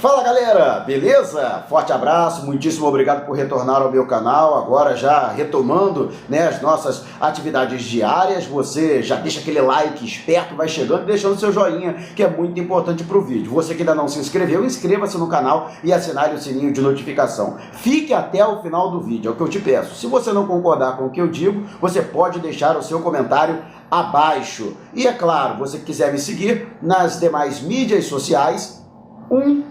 Fala galera, beleza? Forte abraço, muitíssimo obrigado por retornar ao meu canal, agora já retomando as nossas atividades diárias. Você já deixa aquele like esperto, vai chegando e deixando seu joinha, que é muito importante para o vídeo. Você que ainda não se inscreveu, inscreva-se no canal e assinale o sininho de notificação. Fique até o final do vídeo, é o que eu te peço. Se você não concordar com o que eu digo, você pode deixar o seu comentário abaixo. E é claro, você que quiser me seguir nas demais mídias sociais,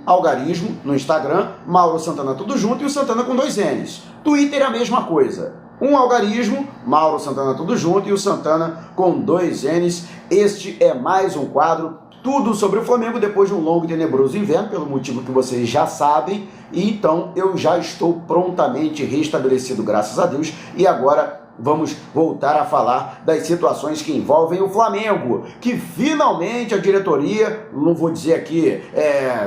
Algarismo no Instagram, Mauro Santana tudo junto e o Santana com 2 N's. Twitter é a mesma coisa. Algarismo, Mauro Santana tudo junto e o Santana com 2 N's. Este é mais um quadro, tudo sobre o Flamengo depois de um longo e tenebroso inverno, pelo motivo que vocês já sabem. E então eu já estou prontamente restabelecido, graças a Deus, e agora vamos voltar a falar das situações que envolvem o Flamengo, que finalmente a diretoria, não vou dizer aqui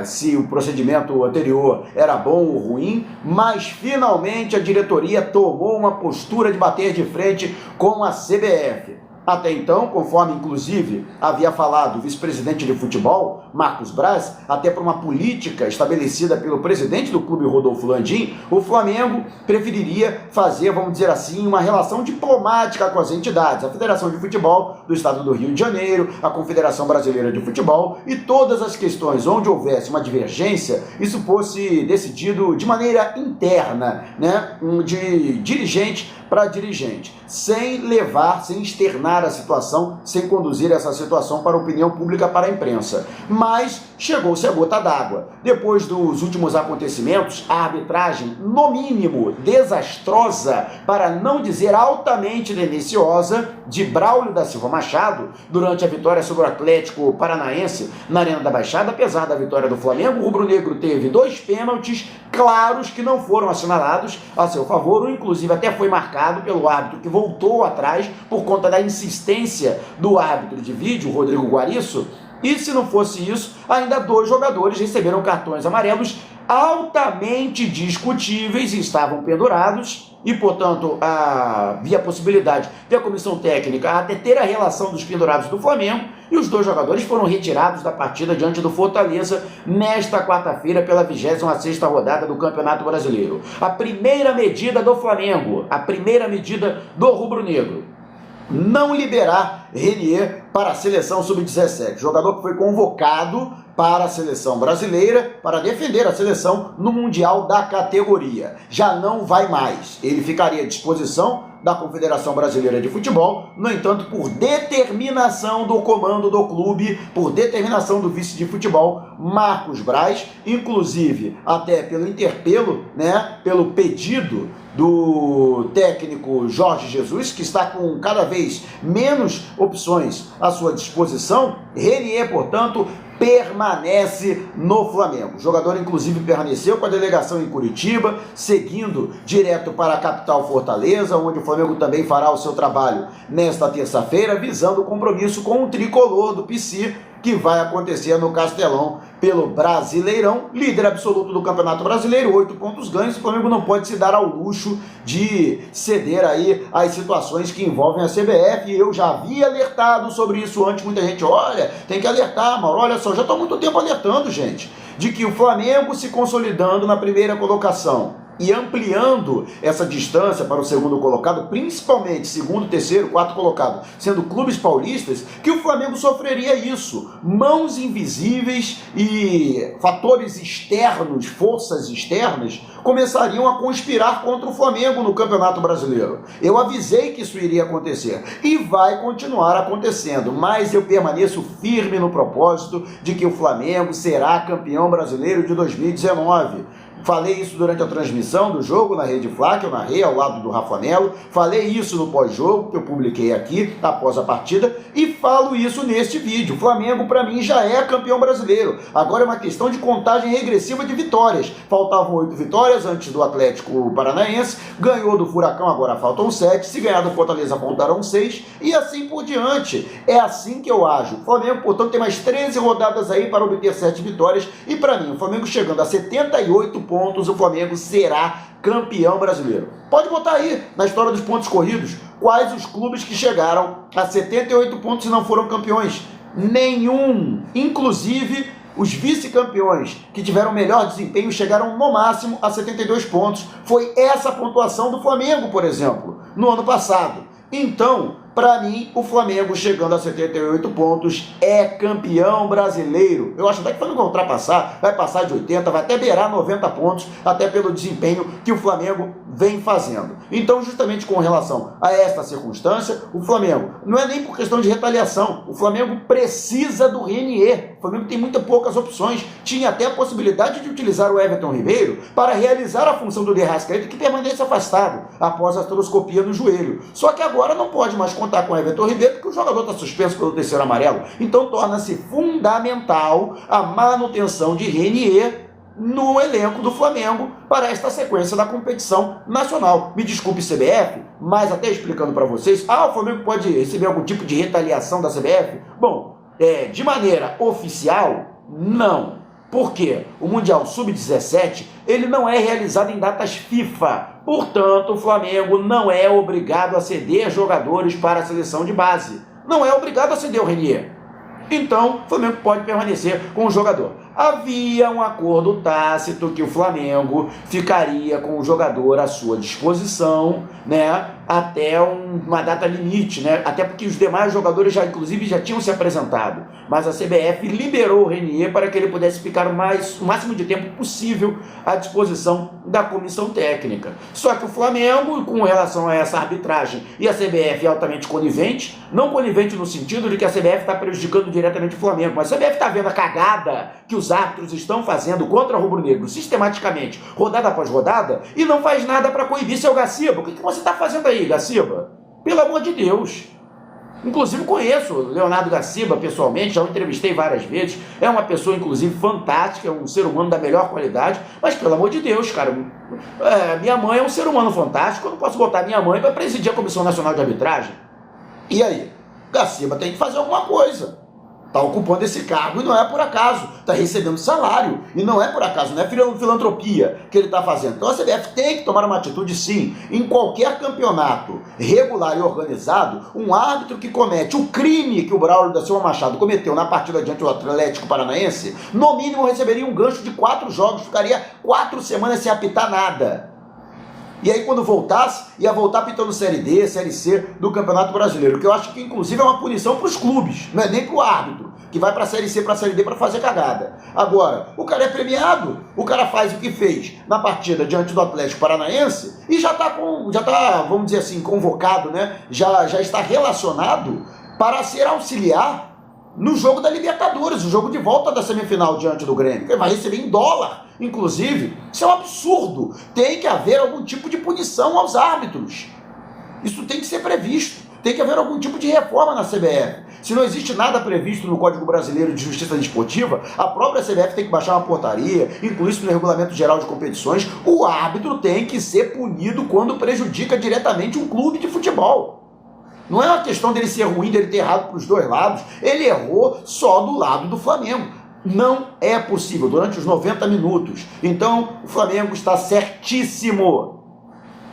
se o procedimento anterior era bom ou ruim, mas finalmente a diretoria tomou uma postura de bater de frente com a CBF. Até então, conforme inclusive havia falado o vice-presidente de futebol, Marcos Braz, até por uma política estabelecida pelo presidente do clube, Rodolfo Landim, o Flamengo preferiria fazer, vamos dizer assim, uma relação diplomática com as entidades, a Federação de Futebol do Estado do Rio de Janeiro, a Confederação Brasileira de Futebol, e todas as questões onde houvesse uma divergência, isso fosse decidido de maneira interna, de dirigente para dirigente, sem externar a situação, sem conduzir essa situação para a opinião pública, para a imprensa. Mas chegou-se a gota d'água. Depois dos últimos acontecimentos, a arbitragem, no mínimo, desastrosa, para não dizer altamente tendenciosa, de Braulio da Silva Machado, durante a vitória sobre o Atlético Paranaense na Arena da Baixada. Apesar da vitória do Flamengo, o rubro-negro teve 2 pênaltis claros que não foram assinalados a seu favor, inclusive até foi marcado pelo árbitro, que voltou atrás por conta da insistência do árbitro de vídeo, Rodrigo Guariço. E se não fosse isso, ainda 2 jogadores receberam cartões amarelos altamente discutíveis e estavam pendurados, e portanto havia a possibilidade de a comissão técnica até ter a relação dos pendurados do Flamengo, e os 2 jogadores foram retirados da partida diante do Fortaleza nesta quarta-feira pela 26ª rodada do Campeonato Brasileiro. A primeira medida do Flamengo, a primeira medida do rubro-negro: não liberar Renier para a seleção sub-17, jogador que foi convocado para a seleção brasileira para defender a seleção no Mundial da categoria. Já não vai mais, ele ficaria à disposição da Confederação Brasileira de Futebol. No entanto, por determinação do comando do clube, por determinação do vice de futebol, Marcos Braz, inclusive até pelo interpelo, pelo pedido do técnico Jorge Jesus, que está com cada vez menos opções à sua disposição, Renier, portanto, permanece no Flamengo. O jogador, inclusive, permaneceu com a delegação em Curitiba, seguindo direto para a capital Fortaleza, onde o Flamengo também fará o seu trabalho nesta terça-feira, visando o compromisso com o tricolor do PC, que vai acontecer no Castelão pelo Brasileirão, líder absoluto do Campeonato Brasileiro, 8 pontos ganhos. O Flamengo não pode se dar ao luxo de ceder aí às situações que envolvem a CBF, e eu já havia alertado sobre isso antes. Muita gente, olha, tem que alertar, Mauro, olha só, já estou há muito tempo alertando, gente, de que o Flamengo se consolidando na primeira colocação e ampliando essa distância para o segundo colocado, principalmente segundo, terceiro, quarto colocado, sendo clubes paulistas, que o Flamengo sofreria isso. Mãos invisíveis e fatores externos, forças externas, começariam a conspirar contra o Flamengo no Campeonato Brasileiro. Eu avisei que isso iria acontecer e vai continuar acontecendo, mas eu permaneço firme no propósito de que o Flamengo será campeão brasileiro de 2019. Falei isso durante a transmissão do jogo na Rede Fla, que eu narrei ao lado do Rafa Melo. Falei isso no pós-jogo, que eu publiquei aqui após a partida. E falo isso neste vídeo. O Flamengo, para mim, já é campeão brasileiro. Agora é uma questão de contagem regressiva de vitórias. Faltavam 8 vitórias antes do Atlético Paranaense. Ganhou do Furacão, agora faltam 7. Se ganhar do Fortaleza, faltarão 6. E assim por diante. É assim que eu ajo. O Flamengo, portanto, tem mais 13 rodadas aí para obter 7 vitórias. E para mim, o Flamengo chegando a 78 pontos, o Flamengo será campeão brasileiro. Pode botar aí na história dos pontos corridos quais os clubes que chegaram a 78 pontos e não foram campeões. Nenhum. Inclusive Os vice-campeões que tiveram melhor desempenho chegaram no máximo a 72 pontos. Foi essa a pontuação do Flamengo, por exemplo, no ano passado. Então, para mim, o Flamengo chegando a 78 pontos é campeão brasileiro. Eu acho até que o Flamengo vai ultrapassar, vai passar de 80, vai até beirar 90 pontos, até pelo desempenho que o Flamengo vem fazendo. Então, justamente com relação a esta circunstância, o Flamengo, não é nem por questão de retaliação, o Flamengo precisa do Renier. O Flamengo tem muito poucas opções. Tinha até a possibilidade de utilizar o Everton Ribeiro para realizar a função do De Arrascaeta, que permanece afastado após a artroscopia no joelho. Só que agora não pode mais contar com o Everton Ribeiro, porque o jogador está suspenso pelo terceiro amarelo. Então torna-se fundamental a manutenção de Renier no elenco do Flamengo para esta sequência da competição nacional. Me desculpe, CBF, mas até explicando para vocês, o Flamengo pode receber algum tipo de retaliação da CBF? Bom, de maneira oficial, não. Por quê? O Mundial Sub-17, ele não é realizado em datas FIFA. Portanto, o Flamengo não é obrigado a ceder jogadores para a seleção de base. Não é obrigado a ceder o Renier. Então, o Flamengo pode permanecer com o jogador. Havia um acordo tácito que o Flamengo ficaria com o jogador à sua disposição, né, até uma data limite, né, até porque os demais jogadores inclusive já tinham se apresentado, mas a CBF liberou o Renier para que ele pudesse ficar o máximo de tempo possível à disposição da comissão técnica. Só que o Flamengo, com relação a essa arbitragem, e a CBF altamente conivente, não conivente no sentido de que a CBF está prejudicando diretamente o Flamengo, mas a CBF está vendo a cagada que os árbitros estão fazendo contra o rubro-negro sistematicamente, rodada após rodada, e não faz nada para coibir seu Gaciba. O que você está fazendo aí, Gaciba? Pelo amor de Deus. Inclusive conheço o Leonardo Gaciba pessoalmente, já o entrevistei várias vezes, é uma pessoa inclusive fantástica, é um ser humano da melhor qualidade, mas pelo amor de Deus, cara, minha mãe é um ser humano fantástico, eu não posso botar minha mãe para presidir a Comissão Nacional de Arbitragem. E aí? Gaciba tem que fazer alguma coisa. Está ocupando esse cargo e não é por acaso, está recebendo salário e não é por acaso, não é filantropia que ele está fazendo. Então a CBF tem que tomar uma atitude sim, em qualquer campeonato regular e organizado, um árbitro que comete o crime que o Braulio da Silva Machado cometeu na partida diante do Atlético Paranaense, no mínimo receberia um gancho de 4 jogos, ficaria 4 semanas sem apitar nada. E aí quando voltasse, ia voltar pitando Série D, Série C do Campeonato Brasileiro, que eu acho que inclusive é uma punição para os clubes, não é nem para o árbitro, que vai para a Série C, para a Série D para fazer cagada. Agora, o cara é premiado, o cara faz o que fez na partida diante do Atlético Paranaense e já tá, vamos dizer assim, convocado, né? Já está relacionado para ser auxiliar no jogo da Libertadores, o jogo de volta da semifinal diante do Grêmio. Ele vai receber em dólar, inclusive. Isso é um absurdo. Tem que haver algum tipo de punição aos árbitros. Isso tem que ser previsto. Tem que haver algum tipo de reforma na CBF. Se não existe nada previsto no Código Brasileiro de Justiça Desportiva, a própria CBF tem que baixar uma portaria, incluir isso no Regulamento Geral de Competições. O árbitro tem que ser punido quando prejudica diretamente um clube de futebol. Não é uma questão dele ser ruim, dele ter errado para os dois lados. Ele errou só do lado do Flamengo. Não é possível, durante os 90 minutos. Então, o Flamengo está certíssimo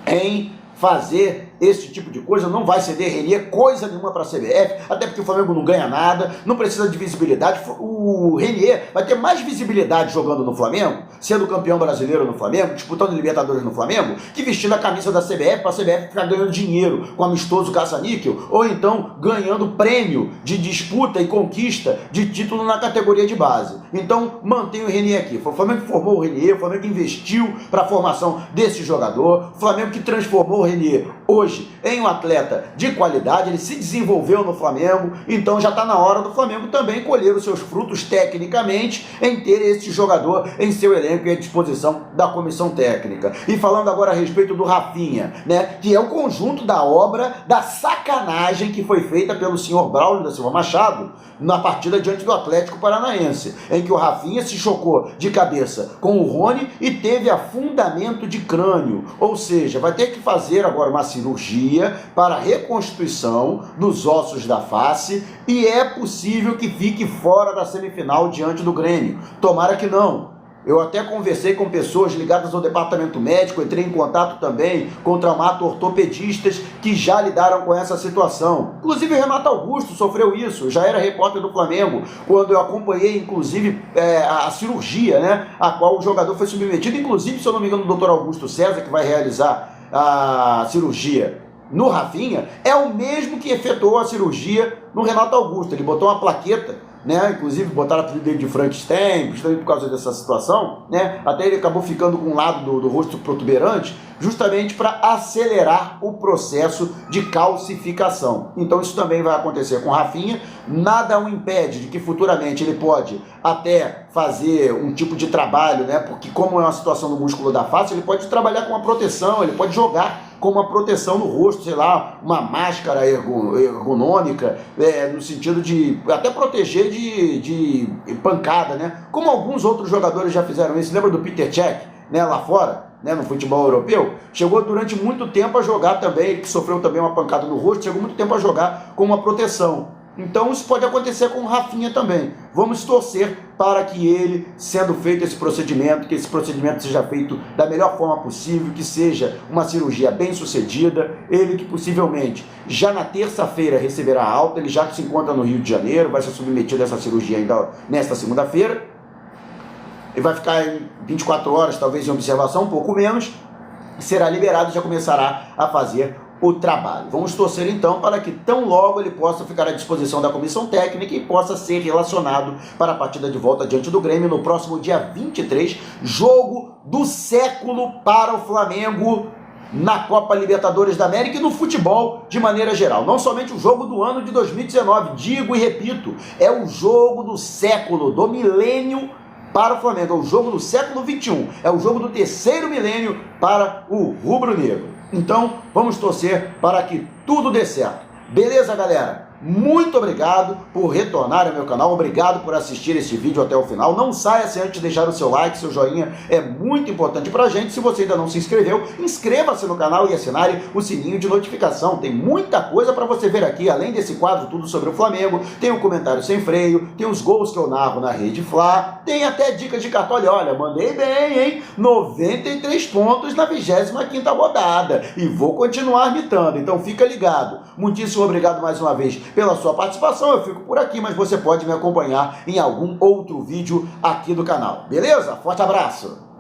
em fazer esse tipo de coisa, não vai ceder Renier coisa nenhuma para a CBF, até porque o Flamengo não ganha nada, não precisa de visibilidade. O Renier vai ter mais visibilidade jogando no Flamengo, sendo campeão brasileiro no Flamengo, disputando Libertadores no Flamengo, que vestindo a camisa da CBF para a CBF ficar ganhando dinheiro com amistoso caça-níquel, ou então ganhando prêmio de disputa e conquista de título na categoria de base. Então mantém o Renier aqui. Foi o Flamengo que formou o Renier, o Flamengo que investiu para a formação desse jogador, o Flamengo que transformou o Renier hoje em um atleta de qualidade, ele se desenvolveu no Flamengo, então já está na hora do Flamengo também colher os seus frutos tecnicamente em ter esse jogador em seu elenco e à disposição da comissão técnica. E falando agora a respeito do Rafinha, né, que é o conjunto da obra da sacanagem que foi feita pelo senhor Braulio da Silva Machado na partida diante do Atlético Paranaense, em que o Rafinha se chocou de cabeça com o Rony e teve afundamento de crânio, ou seja, vai ter que fazer agora uma cirurgia para a reconstituição dos ossos da face e é possível que fique fora da semifinal diante do Grêmio. Tomara que não. Eu até conversei com pessoas ligadas ao departamento médico, entrei em contato também com traumato-ortopedistas que já lidaram com essa situação. Inclusive o Renato Augusto sofreu isso, já era repórter do Flamengo, quando eu acompanhei inclusive a cirurgia, né, a qual o jogador foi submetido, inclusive, se eu não me engano, o Dr. Augusto César, que vai realizar a cirurgia no Rafinha, é o mesmo que efetuou a cirurgia no Renato Augusto. Ele botou uma plaqueta, né? Inclusive botaram a apelido dele de Frankenstein, justamente por causa dessa situação, né? Até ele acabou ficando com um lado do rosto protuberante, justamente para acelerar o processo de calcificação. Então isso também vai acontecer com o Rafinha. Nada o impede de que futuramente ele pode até fazer um tipo de trabalho, né? Porque como é uma situação do músculo da face, ele pode trabalhar com uma proteção, ele pode jogar com uma proteção no rosto, sei lá, uma máscara ergonômica, no sentido de até proteger de pancada, né? Como alguns outros jogadores já fizeram isso. Lembra do Peter Cech, né, lá fora, né, no futebol europeu? Chegou durante muito tempo a jogar também, que sofreu também uma pancada no rosto, chegou muito tempo a jogar com uma proteção. Então isso pode acontecer com o Rafinha também. Vamos torcer para que ele, sendo feito esse procedimento, que esse procedimento seja feito da melhor forma possível, que seja uma cirurgia bem sucedida, ele que possivelmente já na terça-feira receberá alta, ele já que se encontra no Rio de Janeiro, vai ser submetido a essa cirurgia ainda nesta segunda-feira, ele vai ficar em 24 horas, talvez em observação, um pouco menos, será liberado e já começará a fazer o trabalho. Vamos torcer então para que tão logo ele possa ficar à disposição da comissão técnica e possa ser relacionado para a partida de volta diante do Grêmio no próximo dia 23, jogo do século para o Flamengo na Copa Libertadores da América e no futebol de maneira geral. Não somente o jogo do ano de 2019, digo e repito, é o jogo do século, do milênio para o Flamengo, é o jogo do século XXI, é o jogo do terceiro milênio para o rubro-negro. Então, vamos torcer para que tudo dê certo. Beleza, galera? Muito obrigado por retornar ao meu canal, obrigado por assistir esse vídeo até o final. Não saia sem antes deixar o seu like, seu joinha, é muito importante pra gente. Se você ainda não se inscreveu, inscreva-se no canal e assinale o sininho de notificação. Tem muita coisa para você ver aqui, além desse quadro tudo sobre o Flamengo, tem o comentário sem freio, tem os gols que eu narro na Rede Fla, tem até dicas de cartola. Olha, mandei bem, hein? 93 pontos na 25ª rodada e vou continuar mitando, então fica ligado. Muitíssimo obrigado mais uma vez pela sua participação. Eu fico por aqui, mas você pode me acompanhar em algum outro vídeo aqui do canal. Beleza? Forte abraço!